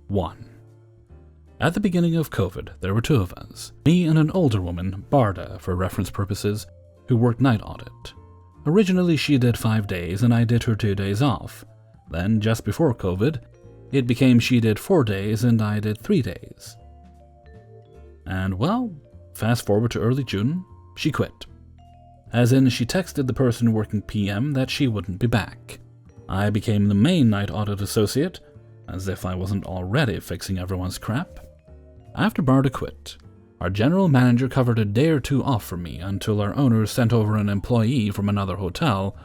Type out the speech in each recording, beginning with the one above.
1. At the beginning of COVID, there were two of us, me and an older woman, Barda for reference purposes, who worked night audit. Originally she did 5 days and I did her 2 days off. Then, just before COVID, it became she did 4 days and I did 3 days. And well, fast forward to early June, she quit. As in, she texted the person working PM that she wouldn't be back. I became the main night audit associate, as if I wasn't already fixing everyone's crap. After Barda quit, our general manager covered a day or two off for me until our owners sent over an employee from another hotel,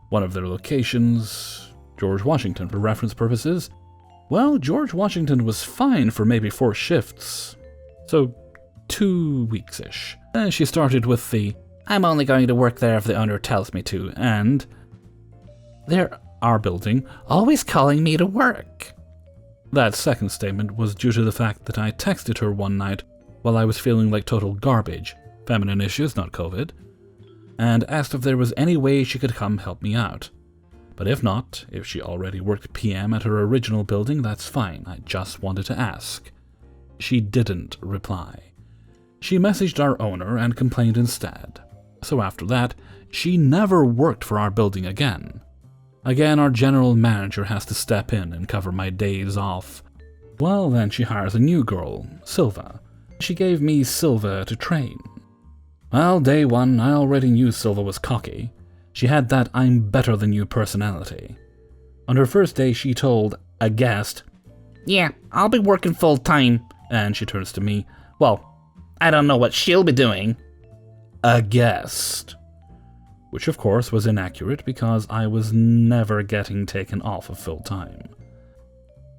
one of their locations, George Washington for reference purposes. Well, George Washington was fine for maybe 4 shifts, so 2 weeks-ish. Then she started with the, "I'm only going to work there if the owner tells me to," and "They're our building, always calling me to work." That second statement was due to the fact that I texted her one night while I was feeling like total garbage, feminine issues, not COVID, and asked if there was any way she could come help me out. But if not, if she already worked PM at her original building, that's fine, I just wanted to ask. She didn't reply. She messaged our owner and complained instead. So after that, she never worked for our building again. Again, our general manager has to step in and cover my days off. Well, then she hires a new girl, Silva. She gave me Silva to train. Well, day one, I already knew Silva was cocky. She had that "I'm better than you" personality. On her first day, she told a guest, "Yeah, I'll be working full-time," and she turns to me, "Well, I don't know what she'll be doing." A guest. Which of course was inaccurate because I was never getting taken off of full-time.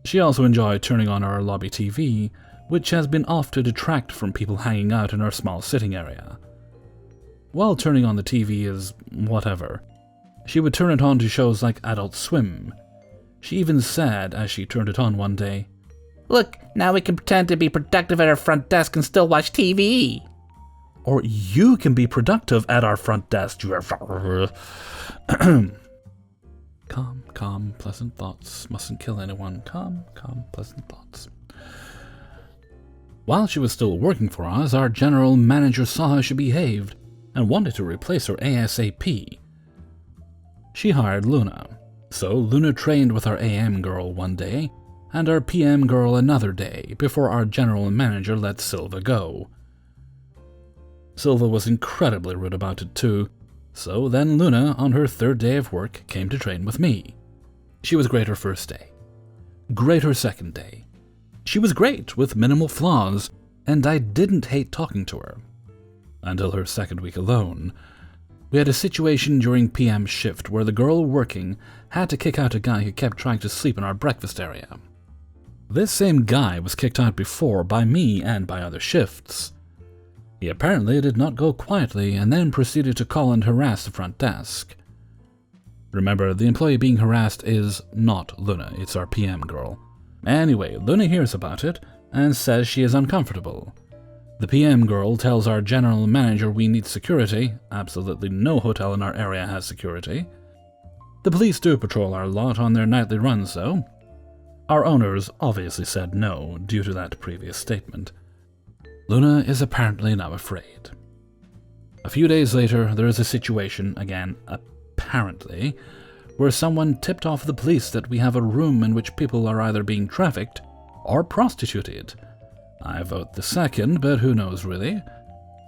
She also enjoyed turning on our lobby TV, which has been off to detract from people hanging out in our small sitting area. While turning on the TV is whatever, she would turn it on to shows like Adult Swim. She even said, as she turned it on one day, "Look, now we can pretend to be productive at our front desk and still watch TV." Or "You can be productive at our front desk." Calm, pleasant thoughts. Mustn't kill anyone. Calm, pleasant thoughts. While she was still working for us, our general manager saw how she behaved and wanted to replace her ASAP. She hired Luna. So Luna trained with our AM girl one day, and our PM girl another day, before our general manager let Silva go. Silva was incredibly rude about it too, so then Luna, on her 3rd day of work, came to train with me. She was great her first day. Great her second day. She was great, with minimal flaws, and I didn't hate talking to her. Until her 2nd week alone. We had a situation during PM shift where the girl working had to kick out a guy who kept trying to sleep in our breakfast area. This same guy was kicked out before by me and by other shifts. He apparently did not go quietly and then proceeded to call and harass the front desk. Remember, the employee being harassed is not Luna, it's our PM girl. Anyway, Luna hears about it and says she is uncomfortable. The PM girl tells our general manager we need security. Absolutely no hotel in our area has security. The police do patrol our lot on their nightly runs though. Our owners obviously said no due to that previous statement. Luna is apparently now afraid. A few days later, there is a situation, again apparently, where someone tipped off the police that we have a room in which people are either being trafficked or prostituted. I vote the second, but who knows really.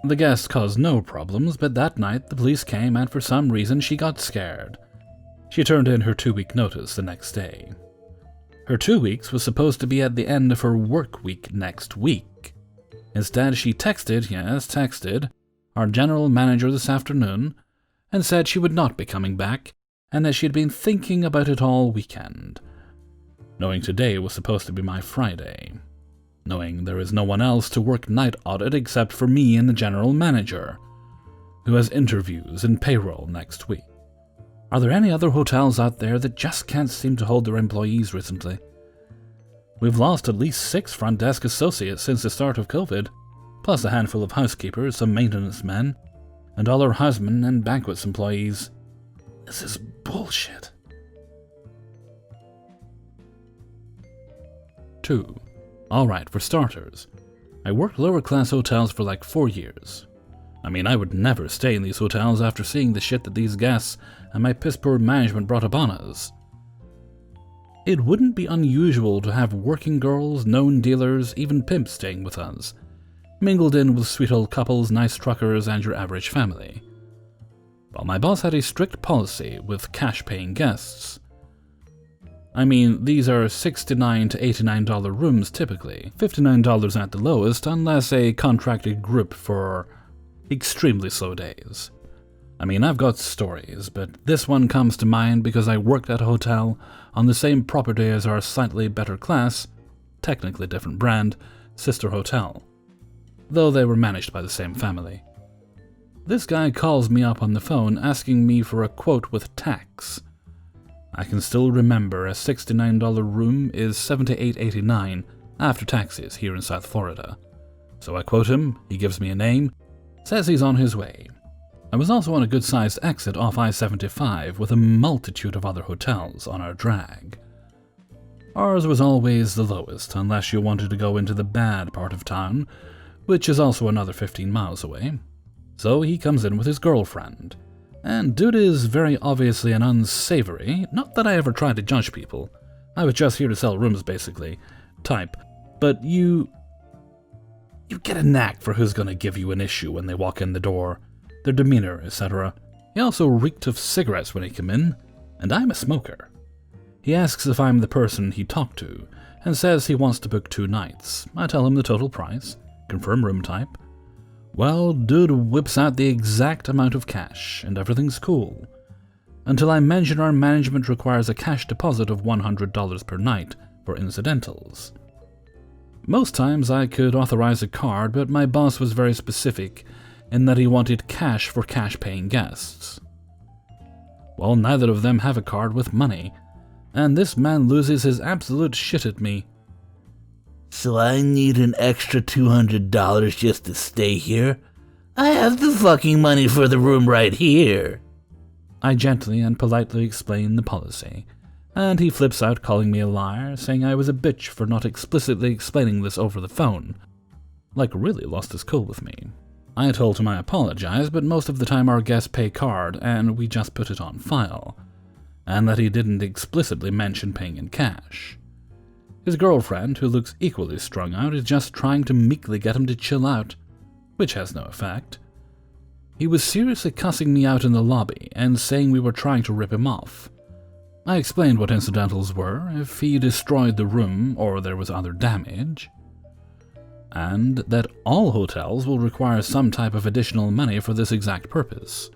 The guest caused no problems, but that night the police came and for some reason she got scared. She turned in her 2-week notice the next day. Her 2 weeks was supposed to be at the end of her work week next week. Instead, she texted, our general manager this afternoon and said she would not be coming back and that she had been thinking about it all weekend. Knowing today was supposed to be my Friday. Knowing there is no one else to work night audit except for me and the general manager, who has interviews and payroll next week. Are there any other hotels out there that just can't seem to hold their employees recently? We've lost at least 6 front desk associates since the start of COVID, plus a handful of housekeepers, some maintenance men, and all our housemen and banquets employees. This is bullshit. too. Alright, for starters, I worked lower class hotels for like 4 years. I mean, I would never stay in these hotels after seeing the shit that these guests and my piss-poor management brought upon us. It wouldn't be unusual to have working girls, known dealers, even pimps staying with us, mingled in with sweet old couples, nice truckers, and your average family. Well, my boss had a strict policy with cash-paying guests. I mean, these are $69 to $89 rooms typically, $59 at the lowest unless a contracted group for extremely slow days. I mean, I've got stories, but this one comes to mind because I worked at a hotel on the same property as our slightly better class, technically different brand, sister hotel, though they were managed by the same family. This guy calls me up on the phone asking me for a quote with tax. I can still remember a $69 room is $78.89 after taxes here in South Florida. So I quote him, he gives me a name, says he's on his way. I was also on a good-sized exit off I-75 with a multitude of other hotels on our drag. Ours was always the lowest, unless you wanted to go into the bad part of town, which is also another 15 miles away. So he comes in with his girlfriend. And dude is very obviously an unsavory, not that I ever tried to judge people, I was just here to sell rooms basically, type, but you get a knack for who's gonna give you an issue when they walk in the door, their demeanor, etc. He also reeked of cigarettes when he came in, and I'm a smoker. He asks if I'm the person he talked to, and says he wants to book 2 nights. I tell him the total price, confirm room type. Well, dude whips out the exact amount of cash, and everything's cool. Until I mention our management requires a cash deposit of $100 per night for incidentals. Most times I could authorize a card, but my boss was very specific in that he wanted cash for cash-paying guests. Well, neither of them have a card with money, and this man loses his absolute shit at me. So I need an extra $200 just to stay here? I have the fucking money for the room right here. I gently and politely explain the policy, and he flips out calling me a liar, saying I was a bitch for not explicitly explaining this over the phone. Like really lost his cool with me. I told him I apologize, but most of the time our guests pay card and we just put it on file, and that he didn't explicitly mention paying in cash. His girlfriend, who looks equally strung out, is just trying to meekly get him to chill out, which has no effect. He was seriously cussing me out in the lobby and saying we were trying to rip him off. I explained what incidentals were, if he destroyed the room or there was other damage, and that all hotels will require some type of additional money for this exact purpose.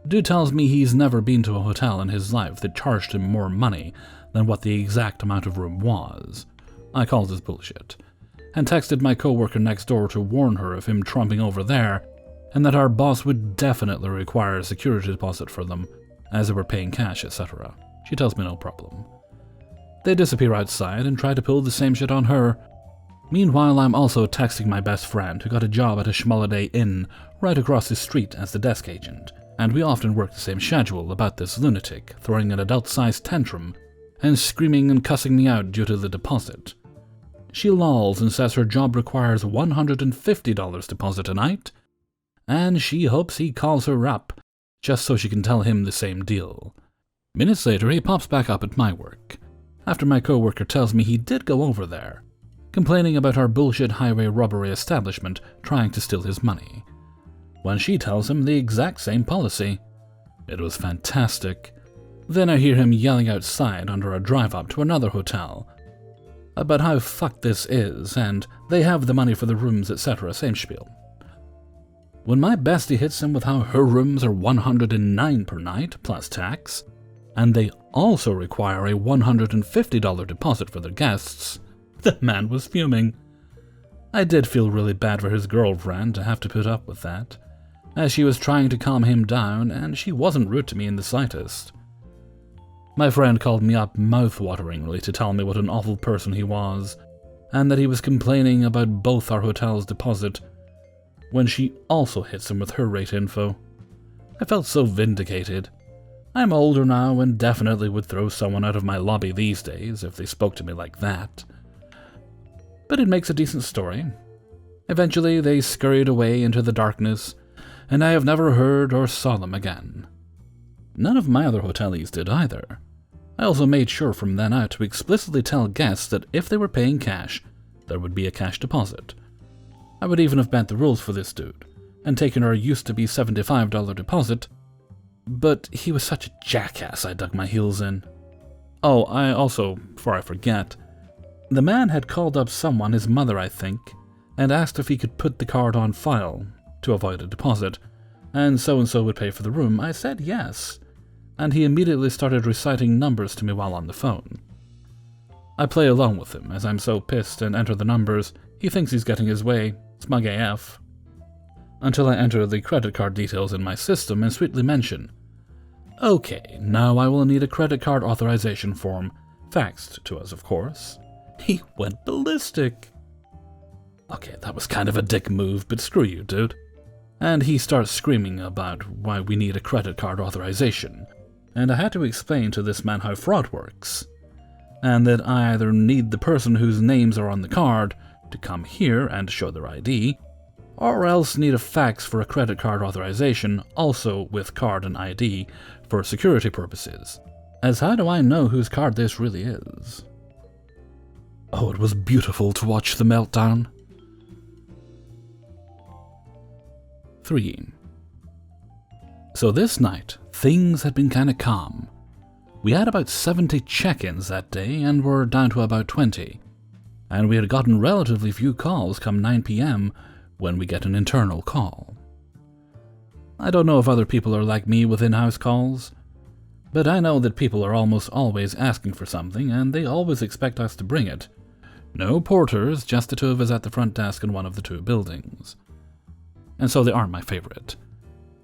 Dude tells me he's never been to a hotel in his life that charged him more money than what the exact amount of room was. I called this bullshit, and texted my coworker next door to warn her of him trumping over there, and that our boss would definitely require a security deposit for them, as they were paying cash, etc. She tells me no problem. They disappear outside and try to pull the same shit on her. Meanwhile, I'm also texting my best friend, who got a job at a Schmoliday Inn right across the street as the desk agent, and we often work the same schedule about this lunatic throwing an adult-sized tantrum and screaming and cussing me out due to the deposit. She lolls and says her job requires $150 deposit a night, and she hopes he calls her up, just so she can tell him the same deal. Minutes later, he pops back up at my work, after my coworker tells me he did go over there, complaining about our bullshit highway robbery establishment trying to steal his money, when she tells him the exact same policy. It was fantastic. Then I hear him yelling outside under a drive-up to another hotel about how fucked this is, and they have the money for the rooms, etc., same spiel. When my bestie hits him with how her rooms are $109 per night, plus tax, and they also require a $150 deposit for their guests, the man was fuming. I did feel really bad for his girlfriend to have to put up with that, as she was trying to calm him down, and she wasn't rude to me in the slightest. My friend called me up mouth-wateringly to tell me what an awful person he was, and that he was complaining about both our hotel's deposit, when she also hits him with her rate info. I felt so vindicated. I'm older now and definitely would throw someone out of my lobby these days if they spoke to me like that. but it makes a decent story. Eventually, they scurried away into the darkness, and I have never heard or saw them again. None of my other hoteliers did either. I also made sure from then out to explicitly tell guests that if they were paying cash, there would be a cash deposit. I would even have bent the rules for this dude, and taken our used-to-be $75 deposit, but he was such a jackass I dug my heels in. Oh, I also, before I forget, the man had called up someone, his mother I think, and asked if he could put the card on file to avoid a deposit, and so would pay for the room. I said yes, and he immediately started reciting numbers to me while on the phone. I play along with him as I'm so pissed and enter the numbers. He thinks he's getting his way, smug AF. Until I enter the credit card details in my system and sweetly mention, "Okay, now I will need a credit card authorization form, faxed to us of course." He went ballistic. Okay, that was kind of a dick move, but screw you, dude. And he starts screaming about why we need a credit card authorization, and I had to explain to this man how fraud works, and that I either need the person whose names are on the card to come here and show their ID, or else need a fax for a credit card authorization, also with card and ID, for security purposes. As how do I know whose card this really is? Oh, it was beautiful to watch the meltdown. 3. So this night, things had been kinda calm. We had about 70 check-ins that day and were down to about 20, and we had gotten relatively few calls come 9 p.m. when we get an internal call. I don't know if other people are like me with in-house calls, but I know that people are almost always asking for something and they always expect us to bring it. No porters, just the two of us at the front desk in one of the two buildings. And so they aren't my favorite.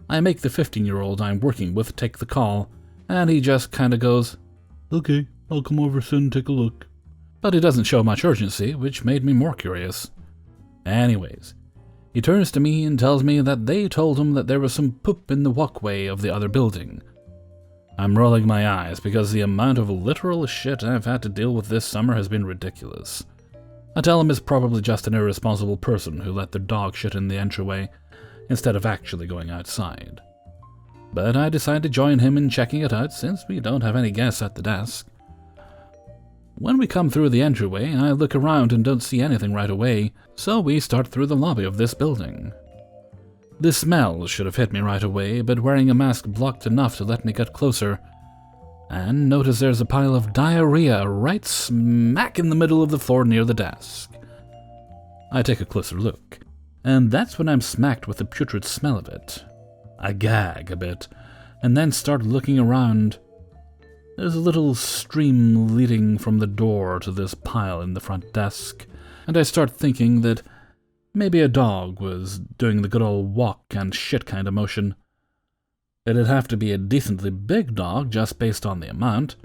I make the 15-year-old I'm working with take the call, and he just kinda goes, "Okay, I'll come over soon and take a look." But he doesn't show much urgency, which made me more curious. Anyways, he turns to me and tells me that they told him that there was some poop in the walkway of the other building. I'm rolling my eyes because the amount of literal shit I've had to deal with this summer has been ridiculous. I tell him it's probably just an irresponsible person who let their dog shit in the entryway instead of actually going outside. But I decide to join him in checking it out since we don't have any guests at the desk. When we come through the entryway, I look around and don't see anything right away, so we start through the lobby of this building. The smell should have hit me right away, but wearing a mask blocked enough to let me get closer, and notice there's a pile of diarrhea right smack in the middle of the floor near the desk. I take a closer look, and that's when I'm smacked with the putrid smell of it. I gag a bit, and then start looking around. There's a little stream leading from the door to this pile in the front desk, and I start thinking that maybe a dog was doing the good old walk and shit kind of motion. It'd have to be a decently big dog just based on the amount.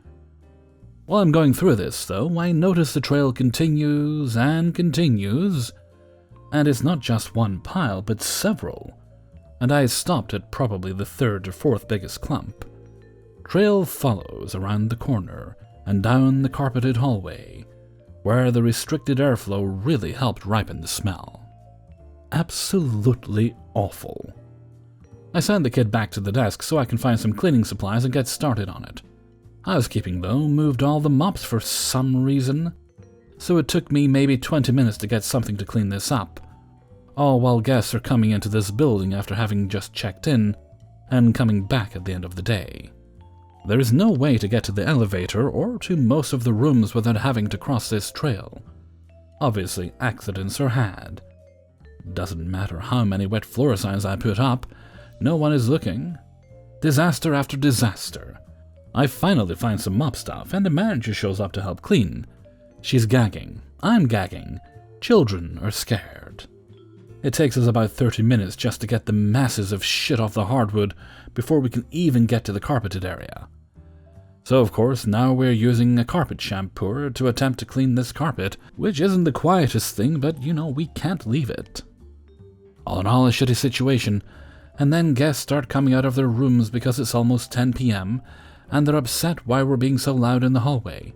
While I'm going through this, though, I notice the trail continues and continues, and it's not just one pile, but several, and I stopped at probably the third or fourth biggest clump. Trail follows around the corner and down the carpeted hallway, where the restricted airflow really helped ripen the smell. Absolutely awful. I send the kid back to the desk so I can find some cleaning supplies and get started on it. Housekeeping, though, moved all the mops for some reason, so it took me maybe 20 minutes to get something to clean this up, all while guests are coming into this building after having just checked in and coming back at the end of the day. There is no way to get to the elevator or to most of the rooms without having to cross this trail. Obviously, accidents are had. Doesn't matter how many wet floor signs I put up, no one is looking. Disaster after disaster. I finally find some mop stuff, and the manager shows up to help clean. She's gagging. I'm gagging. Children are scared. It takes us about 30 minutes just to get the masses of shit off the hardwood before we can even get to the carpeted area. So of course, now we're using a carpet shampooer to attempt to clean this carpet, which isn't the quietest thing, but we can't leave it. All in all, a shitty situation, and then guests start coming out of their rooms because it's almost 10 p.m., and they're upset why we're being so loud in the hallway.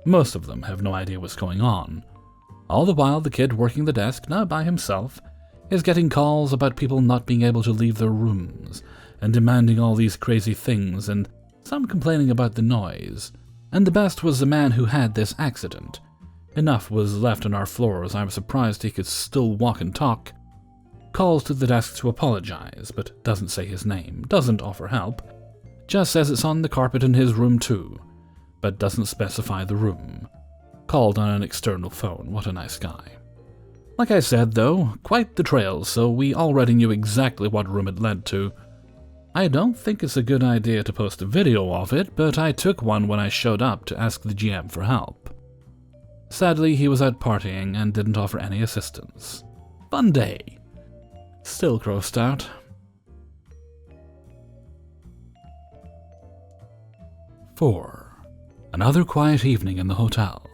Most of them have no idea what's going on. All the while, the kid working the desk, now by himself, is getting calls about people not being able to leave their rooms, and demanding all these crazy things, and some complaining about the noise. And the best was the man who had this accident. Enough was left on our floors, I was surprised he could still walk and talk. Calls to the desk to apologize, but doesn't say his name, doesn't offer help, just says it's on the carpet in his room too, but doesn't specify the room. Called on an external phone, what a nice guy. Like I said though, quite the trail, so we already knew exactly what room it led to. I don't think it's a good idea to post a video of it, but I took one when I showed up to ask the GM for help. Sadly, he was out partying and didn't offer any assistance. Fun day. Still grossed out. 4. Another quiet evening in the hotel.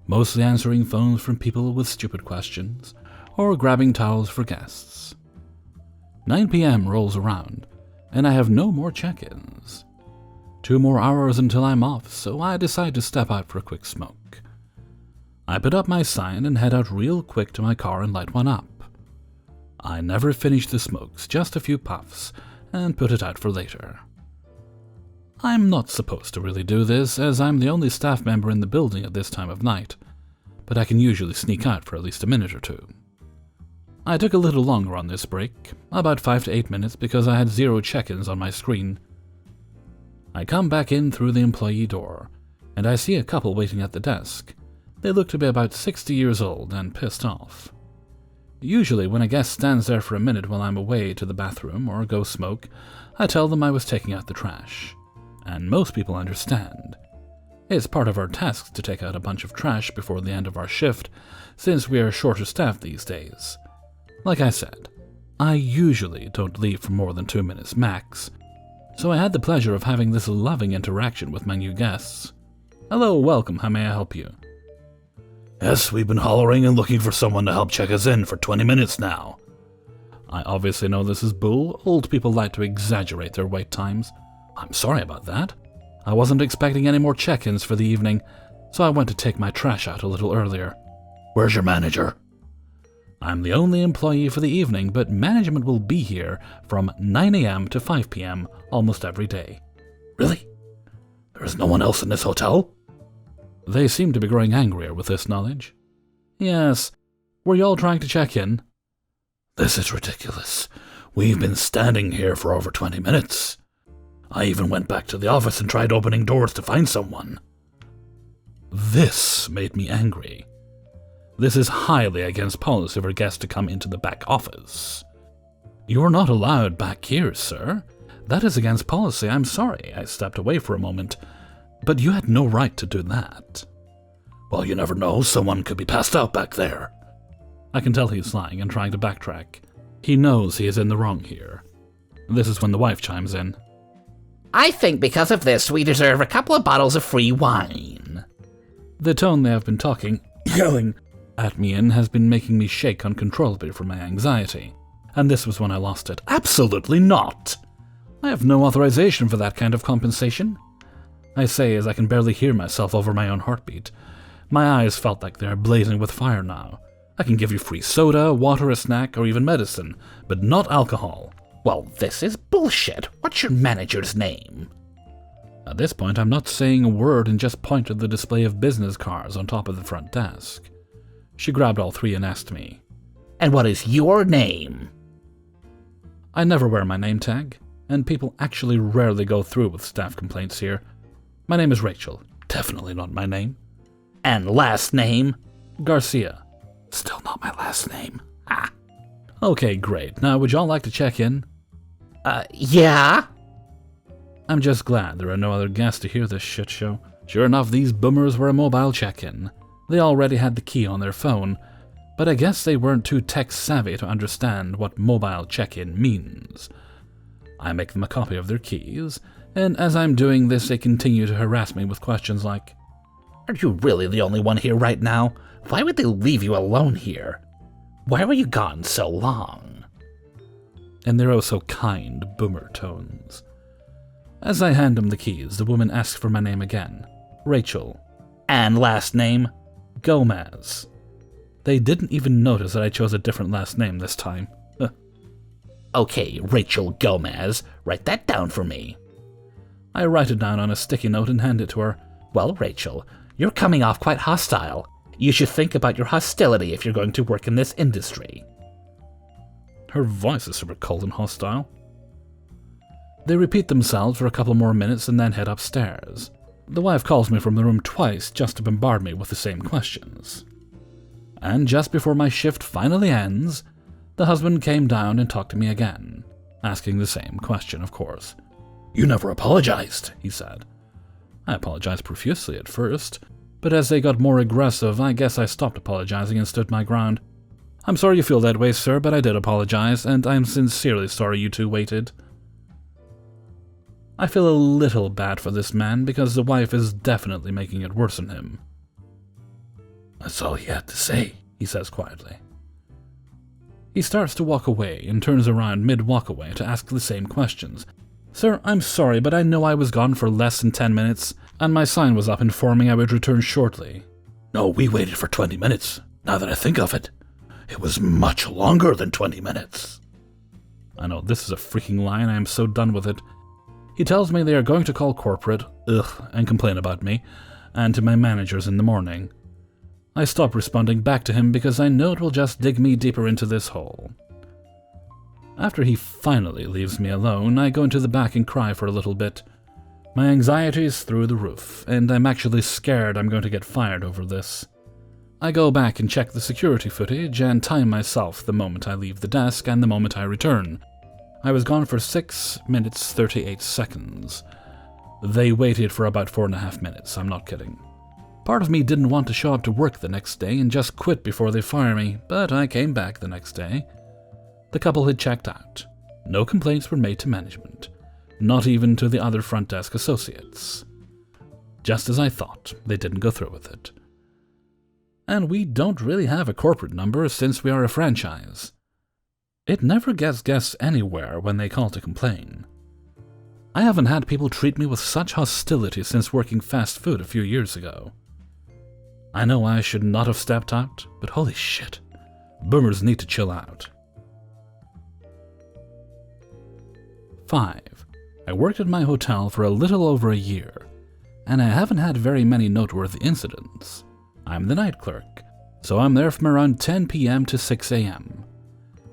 Mostly answering phones from people with stupid questions, or grabbing towels for guests. 9 p.m. rolls around, and I have no more check-ins. 2 more hours until I'm off, so I decide to step out for a quick smoke. I put up my sign and head out real quick to my car and light one up. I never finish the smokes, just a few puffs, and put it out for later. I'm not supposed to really do this, as I'm the only staff member in the building at this time of night, but I can usually sneak out for at least a minute or two. I took a little longer on this break, about 5 to 8 minutes, because I had 0 check-ins on my screen. I come back in through the employee door, and I see a couple waiting at the desk. They look to be about 60 years old and pissed off. Usually when a guest stands there for a minute while I'm away to the bathroom or go smoke, I tell them I was taking out the trash. And most people understand. It's part of our tasks to take out a bunch of trash before the end of our shift, since we are shorter staffed these days. Like I said, I usually don't leave for more than 2 minutes max, so I had the pleasure of having this loving interaction with my new guests. Hello, welcome, how may I help you? Yes, we've been hollering and looking for someone to help check us in for 20 minutes now. I obviously know this is bull. Old people like to exaggerate their wait times. I'm sorry about that. I wasn't expecting any more check-ins for the evening, so I went to take my trash out a little earlier. Where's your manager? I'm the only employee for the evening, but management will be here from 9 a.m. to 5 p.m. almost every day. Really? There's no one else in this hotel? They seem to be growing angrier with this knowledge. Yes. Were you all trying to check in? This is ridiculous. We've been standing here for over 20 minutes. I even went back to the office and tried opening doors to find someone. This made me angry. This is highly against policy for guests to come into the back office. You're not allowed back here, sir. That is against policy. I'm sorry. I stepped away for a moment. But you had no right to do that. Well, you never know. Someone could be passed out back there. I can tell he's lying and trying to backtrack. He knows he is in the wrong here. This is when the wife chimes in. I think because of this, we deserve a couple of bottles of free wine. The tone they have been yelling at me in has been making me shake uncontrollably from my anxiety. And this was when I lost it. Absolutely not! I have no authorization for that kind of compensation. I say as I can barely hear myself over my own heartbeat. My eyes felt like they are blazing with fire now. I can give you free soda, water, a snack, or even medicine, but not alcohol. Well, this is bullshit. What's your manager's name? At this point, I'm not saying a word and just point at the display of business cards on top of the front desk. She grabbed all 3 and asked me, And what is your name? I never wear my name tag, and people actually rarely go through with staff complaints here. My name is Rachel. Definitely not my name. And last name? Garcia. Still not my last name. Ah. Okay, great. Now, would y'all like to check in? Yeah? I'm just glad there are no other guests to hear this shit show. Sure enough, these boomers were a mobile check-in. They already had the key on their phone, but I guess they weren't too tech-savvy to understand what mobile check-in means. I make them a copy of their keys, and as I'm doing this, they continue to harass me with questions like, Are you really the only one here right now? Why would they leave you alone here? Why were you gone so long? And their oh-so-kind boomer tones. As I hand them the keys, the woman asks for my name again. Rachel. And last name? Gomez. They didn't even notice that I chose a different last name this time. Okay, Rachel Gomez, write that down for me. I write it down on a sticky note and hand it to her. Well, Rachel, you're coming off quite hostile. You should think about your hostility if you're going to work in this industry. Her voice is super cold and hostile. They repeat themselves for a couple more minutes and then head upstairs. The wife calls me from the room twice just to bombard me with the same questions. And just before my shift finally ends, the husband came down and talked to me again, asking the same question, of course. You never apologized, he said. I apologized profusely at first, but as they got more aggressive, I guess I stopped apologizing and stood my ground. I'm sorry you feel that way, sir, but I did apologize, and I'm sincerely sorry you two waited. I feel a little bad for this man because the wife is definitely making it worse on him. That's all he had to say, he says quietly. He starts to walk away and turns around mid-walkaway to ask the same questions. Sir, I'm sorry, but I know I was gone for less than 10 minutes, and my sign was up informing I would return shortly. No, we waited for 20 minutes. Now that I think of it, it was much longer than 20 minutes. I know, this is a freaking lie, and I am so done with it. He tells me they are going to call corporate, and complain about me, and to my managers in the morning. I stop responding back to him because I know it will just dig me deeper into this hole. After he finally leaves me alone, I go into the back and cry for a little bit. My anxiety is through the roof, and I'm actually scared I'm going to get fired over this. I go back and check the security footage and time myself the moment I leave the desk and the moment I return. I was gone for 6 minutes 38 seconds. They waited for about 4.5 minutes, I'm not kidding. Part of me didn't want to show up to work the next day and just quit before they fire me, but I came back the next day. The couple had checked out. No complaints were made to management, not even to the other front desk associates. Just as I thought, they didn't go through with it. And we don't really have a corporate number since we are a franchise. It never gets guests anywhere when they call to complain. I haven't had people treat me with such hostility since working fast food a few years ago. I know I should not have stepped out, but holy shit, boomers need to chill out. 5. I worked at my hotel for a little over a year, and I haven't had very many noteworthy incidents. I'm the night clerk, so I'm there from around 10 p.m. to 6 a.m.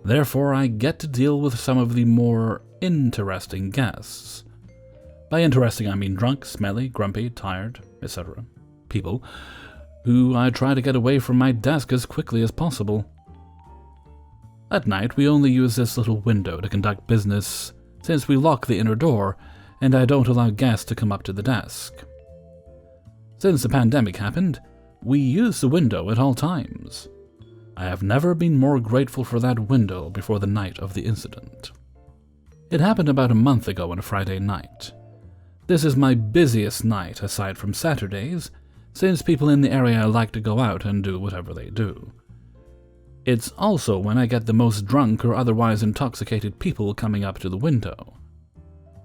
Therefore, I get to deal with some of the more interesting guests. By interesting, I mean drunk, smelly, grumpy, tired, etc. people who I try to get away from my desk as quickly as possible. At night, we only use this little window to conduct business since we lock the inner door and I don't allow guests to come up to the desk. Since the pandemic happened, we use the window at all times. I have never been more grateful for that window before the night of the incident. It happened about a month ago on a Friday night. This is my busiest night aside from Saturdays, since people in the area like to go out and do whatever they do. It's also when I get the most drunk or otherwise intoxicated people coming up to the window.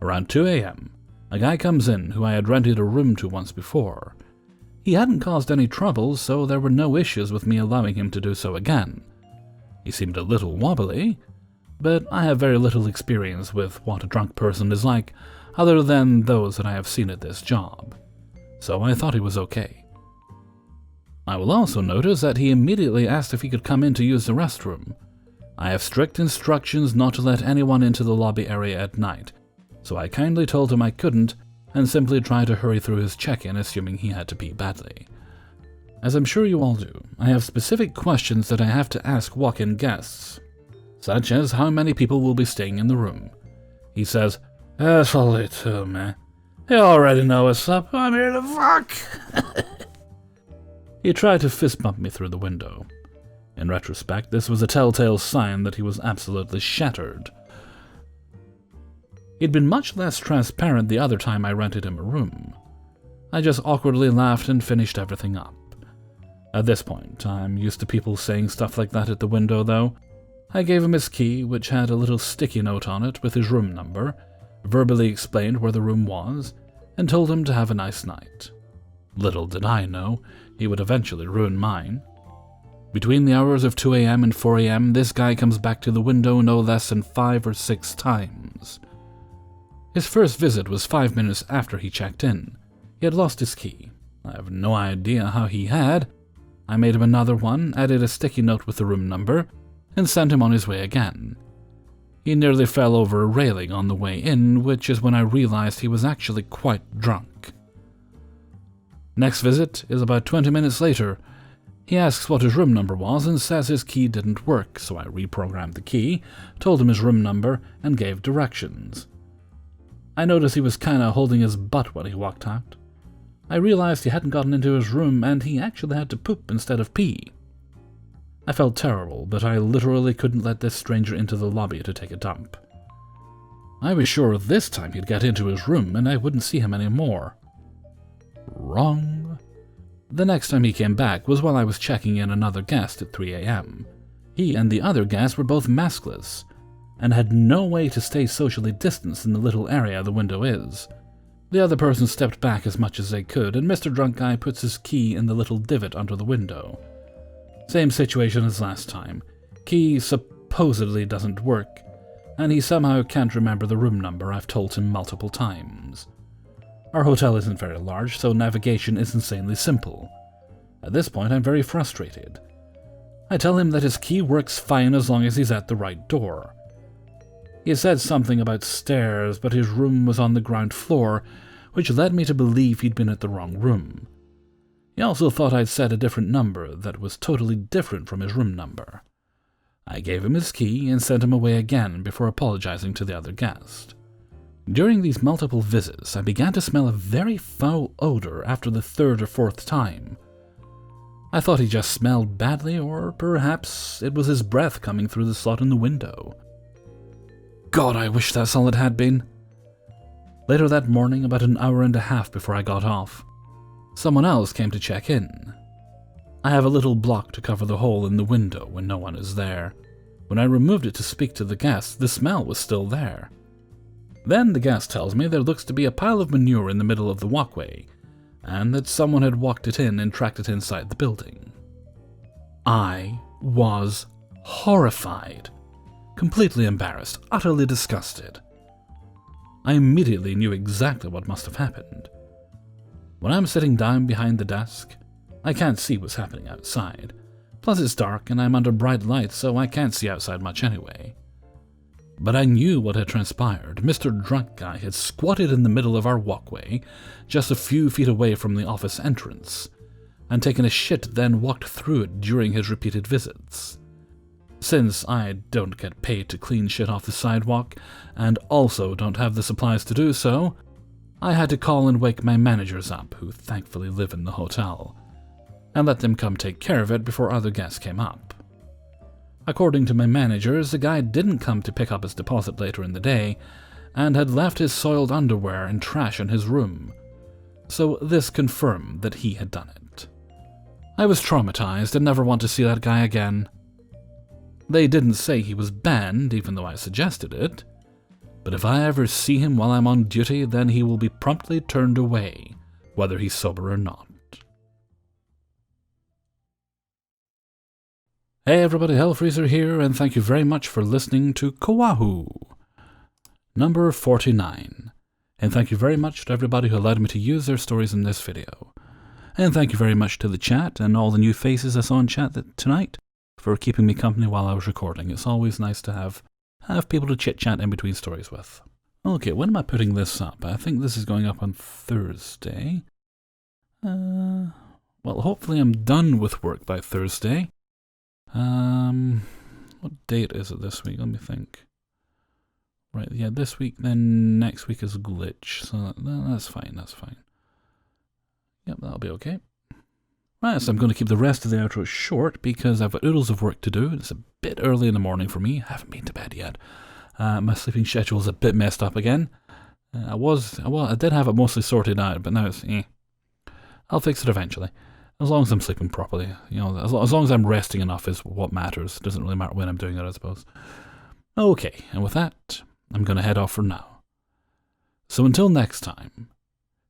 Around 2 a.m., a guy comes in who I had rented a room to once before. He hadn't caused any trouble, so there were no issues with me allowing him to do so again. He seemed a little wobbly, but I have very little experience with what a drunk person is like, other than those that I have seen at this job. So I thought he was okay. I will also notice that he immediately asked if he could come in to use the restroom. I have strict instructions not to let anyone into the lobby area at night, so I kindly told him I couldn't and simply tried to hurry through his check-in assuming he had to pee badly. As I'm sure you all do, I have specific questions that I have to ask walk-in guests, such as how many people will be staying in the room. He says, "That's only 2, man. You already know what's up. I'm here to fuck." He tried to fist bump me through the window. In retrospect, this was a telltale sign that he was absolutely shattered. He'd been much less transparent the other time I rented him a room. I just awkwardly laughed and finished everything up. At this point, I'm used to people saying stuff like that at the window, though. I gave him his key, which had a little sticky note on it with his room number, verbally explained where the room was, and told him to have a nice night. Little did I know, he would eventually ruin mine. Between the hours of 2 a.m. and 4 a.m., this guy comes back to the window no less than 5 or 6 times. His first visit was 5 minutes after he checked in. He had lost his key. I have no idea how he had. I made him another one, added a sticky note with the room number, and sent him on his way again. He nearly fell over a railing on the way in, which is when I realized he was actually quite drunk. Next visit is about 20 minutes later. He asks what his room number was and says his key didn't work, so I reprogrammed the key, told him his room number, and gave directions. I noticed he was kinda holding his butt when he walked out. I realized he hadn't gotten into his room and he actually had to poop instead of pee. I felt terrible, but I literally couldn't let this stranger into the lobby to take a dump. I was sure this time he'd get into his room and I wouldn't see him anymore. Wrong. The next time he came back was while I was checking in another guest at 3 a.m. He and the other guest were both maskless, and had no way to stay socially distanced in the little area the window is. The other person stepped back as much as they could, and Mr. Drunk Guy puts his key in the little divot under the window. Same situation as last time. Key supposedly doesn't work, and he somehow can't remember the room number I've told him multiple times. Our hotel isn't very large, so navigation is insanely simple. At this point, I'm very frustrated. I tell him that his key works fine as long as he's at the right door. He said something about stairs, but his room was on the ground floor, which led me to believe he'd been at the wrong room. He also thought I'd said a different number that was totally different from his room number. I gave him his key and sent him away again before apologizing to the other guest. During these multiple visits, I began to smell a very foul odor after the 3rd or 4th time. I thought he just smelled badly, or perhaps it was his breath coming through the slot in the window. God, I wish that's all it had been. Later that morning, about an hour and a half before I got off, someone else came to check in. I have a little block to cover the hole in the window when no one is there. When I removed it to speak to the guest, the smell was still there. Then the guest tells me there looks to be a pile of manure in the middle of the walkway, and that someone had walked it in and tracked it inside the building. I was horrified. Completely embarrassed, utterly disgusted. I immediately knew exactly what must have happened. When I'm sitting down behind the desk, I can't see what's happening outside. Plus it's dark and I'm under bright lights, so I can't see outside much anyway. But I knew what had transpired. Mr. Drunk Guy had squatted in the middle of our walkway, just a few feet away from the office entrance, and taken a shit, then walked through it during his repeated visits. Since I don't get paid to clean shit off the sidewalk, and also don't have the supplies to do so, I had to call and wake my managers up, who thankfully live in the hotel, and let them come take care of it before other guests came up. According to my managers, the guy didn't come to pick up his deposit later in the day, and had left his soiled underwear and trash in his room, so this confirmed that he had done it. I was traumatized and never want to see that guy again. They didn't say he was banned, even though I suggested it, but if I ever see him while I'm on duty, then he will be promptly turned away, whether he's sober or not. Hey everybody, Hellfreezer here, and thank you very much for listening to Coahw, number 49. And thank you very much to everybody who allowed me to use their stories in this video. And thank you very much to the chat and all the new faces I saw in chat tonight for keeping me company while I was recording. It's always nice to have people to chit-chat in between stories with. Okay, when am I putting this up? I think this is going up on Thursday. Well, hopefully I'm done with work by Thursday. What date is it this week? Let me think. Right, yeah, this week, then next week is Glitch, so that's fine. Yep, that'll be okay. Right, so I'm going to keep the rest of the outro short because I've got oodles of work to do. It's a bit early in the morning for me. I haven't been to bed yet. My sleeping schedule's a bit messed up again. I did have it mostly sorted out, but now it's I'll fix it eventually. As long as I'm sleeping properly, as long as I'm resting enough is what matters. It doesn't really matter when I'm doing it, I suppose. Okay, and with that, I'm going to head off for now. So until next time,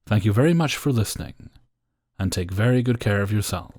thank you very much for listening, and take very good care of yourselves.